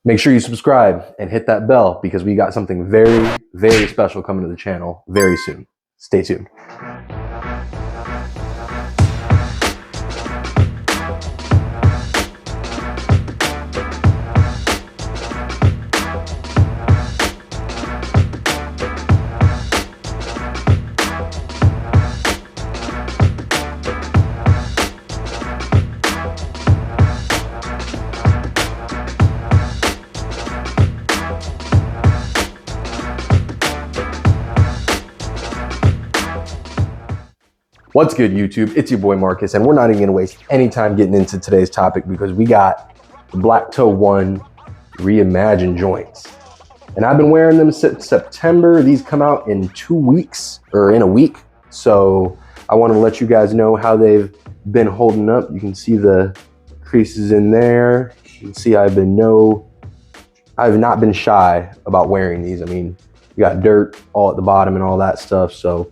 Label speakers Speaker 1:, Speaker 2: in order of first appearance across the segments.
Speaker 1: Make sure you subscribe and hit that bell because we got something very, very special coming to the channel very soon. Stay tuned. What's good, YouTube? It's your boy Marcus, and we're not even gonna waste any time getting into today's topic because we got the Black Toe 1 Reimagined joints. And I've been wearing them since September. These come out in 2 weeks, or in a week. So I wanna let you guys know how they've been holding up. You can see the creases in there. You can see I've not been shy about wearing these. I mean, you got dirt all at the bottom and all that stuff, so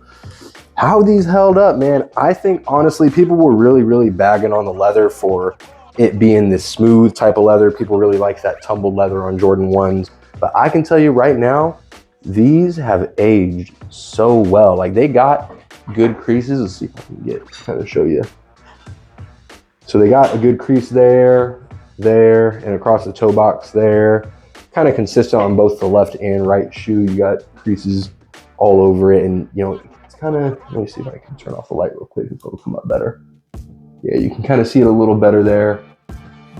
Speaker 1: how these held up, man. I think honestly, people were really bagging on the leather for it being this smooth type of leather. People really like that tumbled leather on Jordan 1s. But I can tell you right now, these have aged so well. Like, they got good creases. Let's see if I can kind of show you. So they got a good crease there, and across the toe box there. Kind of consistent on both the left and right shoe. You got creases all over it, and you know, kind of, let me see if I can turn off the light real quick if it'll come up better. Yeah, you can kind of see it a little better there.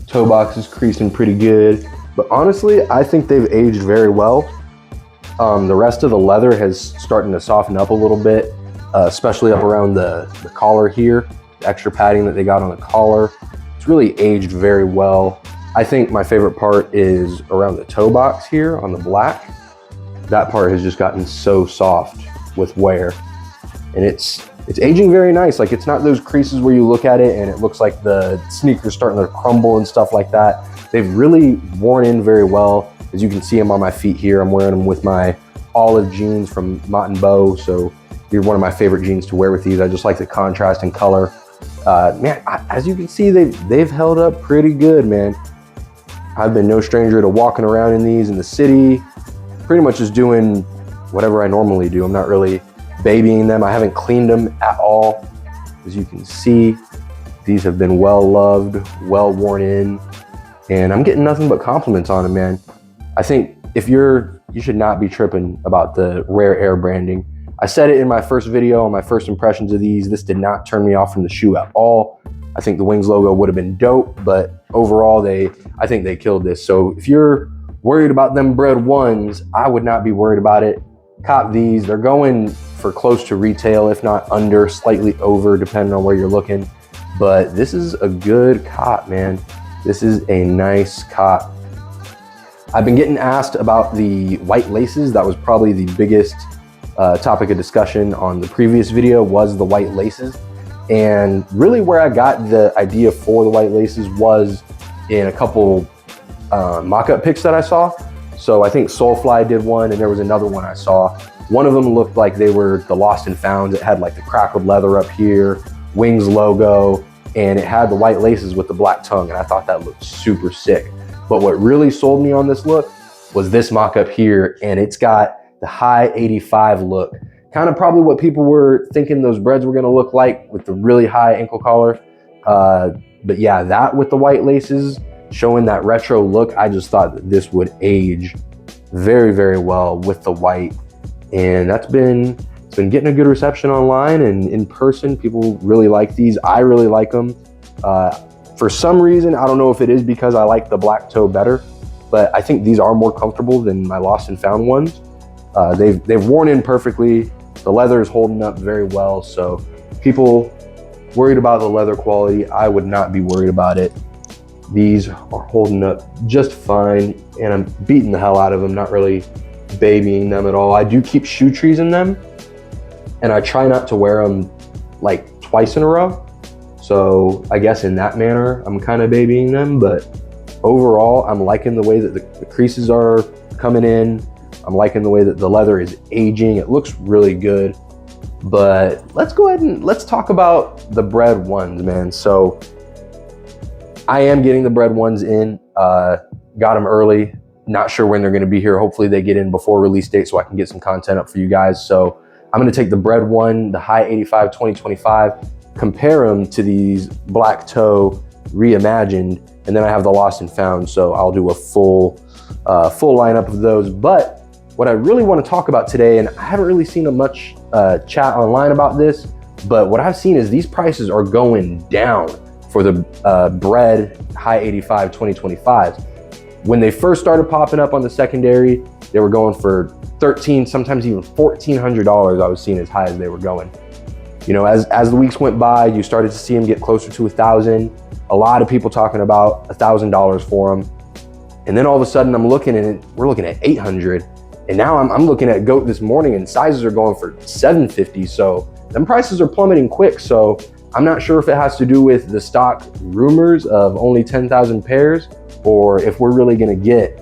Speaker 1: Toe box is creasing pretty good, but honestly, I think they've aged very well. The rest of the leather has starting to soften up a little bit, especially up around the collar here, the extra padding that they got on the collar. It's really aged very well. I think my favorite part is around the toe box here on the black. That part has just gotten so soft with wear. And it's aging very nice. Like, it's not those creases where you look at it and it looks like the sneaker's starting to crumble and stuff like that. They've really worn in very well. As you can see them on my feet here, I'm wearing them with my olive jeans from Mott & Bow. So they're one of my favorite jeans to wear with these. I just like the contrast and color. Man, as you can see, they've held up pretty good, man. I've been no stranger to walking around in these in the city, pretty much just doing whatever I normally do. I'm not really babying them. I haven't cleaned them at all. As you can see, these have been well loved, well worn in, and I'm getting nothing but compliments on them, man. I think you should not be tripping about the Rare Air branding. I said it in my first video on my first impressions of these. This did not turn me off from the shoe at all. I think the Wings logo would have been dope, but overall, I think they killed this. So if you're worried about them Bred 1s, I would not be worried about it. Cop these. They're going for close to retail, if not under, slightly over, depending on where you're looking. But this is a good cop, man. This is a nice cop. I've been getting asked about the white laces. That was probably the biggest topic of discussion on the previous video, was the white laces. And really where I got the idea for the white laces was in a couple mock-up pics that I saw. So I think Soulfly did one, and there was another one I saw. One of them looked like they were the Lost and Founds. It had like the crackled leather up here, Wings logo, and it had the white laces with the black tongue, and I thought that looked super sick. But what really sold me on this look was this mock-up here, and it's got the high 85 look. Kind of probably what people were thinking those Breds were gonna look like, with the really high ankle collar. But yeah, that with the white laces, showing that retro look, I just thought that this would age very well with the white. And it's been getting a good reception online and in person. People really like these. I really like them. For some reason, I don't know if it is because I like the black toe better, but I think these are more comfortable than my Lost and Found ones. They've worn in perfectly. The leather is holding up very well. So people worried about the leather quality, I would not be worried about it. These are holding up just fine, and I'm beating the hell out of them, not really babying them at all. I do keep shoe trees in them, and I try not to wear them like twice in a row. So I guess in that manner, I'm kind of babying them, but overall, I'm liking the way that the creases are coming in. I'm liking the way that the leather is aging. It looks really good. But let's go ahead and let's talk about the Bred 1s, man. So I am getting the Bred 1s in, got them early. Not sure when they're going to be here. Hopefully they get in before release date so I can get some content up for you guys. So I'm going to take the Bred one, the High 85 2025, compare them to these Black Toe Reimagined, and then I have the Lost and Found. So I'll do a full lineup of those. But what I really want to talk about today, and I haven't really seen much chat online about this, but what I've seen is these prices are going down for the Bred High 85 2025s. When they first started popping up on the secondary, they were going for $1,300, sometimes even $1,400. I was seeing as high as they were going. You know, as the weeks went by, you started to see them get closer to $1,000. A lot of people talking about $1,000 for them. And then all of a sudden I'm looking at we're looking at $800. And now I'm looking at GOAT this morning and sizes are going for $750. So them prices are plummeting quick. So I'm not sure if it has to do with the stock rumors of only 10,000 pairs, or if we're really gonna get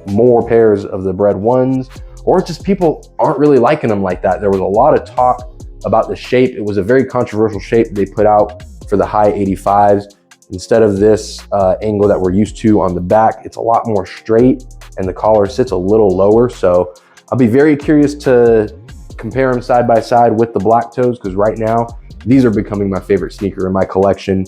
Speaker 1: more pairs of the Bred ones, or just people aren't really liking them like that. There was a lot of talk about the shape. It was a very controversial shape they put out for the High 85s. Instead of this angle that we're used to on the back, it's a lot more straight and the collar sits a little lower. So I'll be very curious to compare them side by side with the Black Toes, because right now, these are becoming my favorite sneaker in my collection.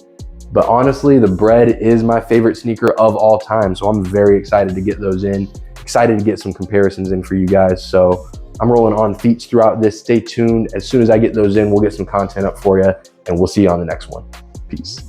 Speaker 1: But honestly, the Bred is my favorite sneaker of all time. So I'm very excited to get those in, excited to get some comparisons in for you guys. So I'm rolling on feet throughout this. Stay tuned. As soon as I get those in, we'll get some content up for you, and we'll see you on the next one. Peace.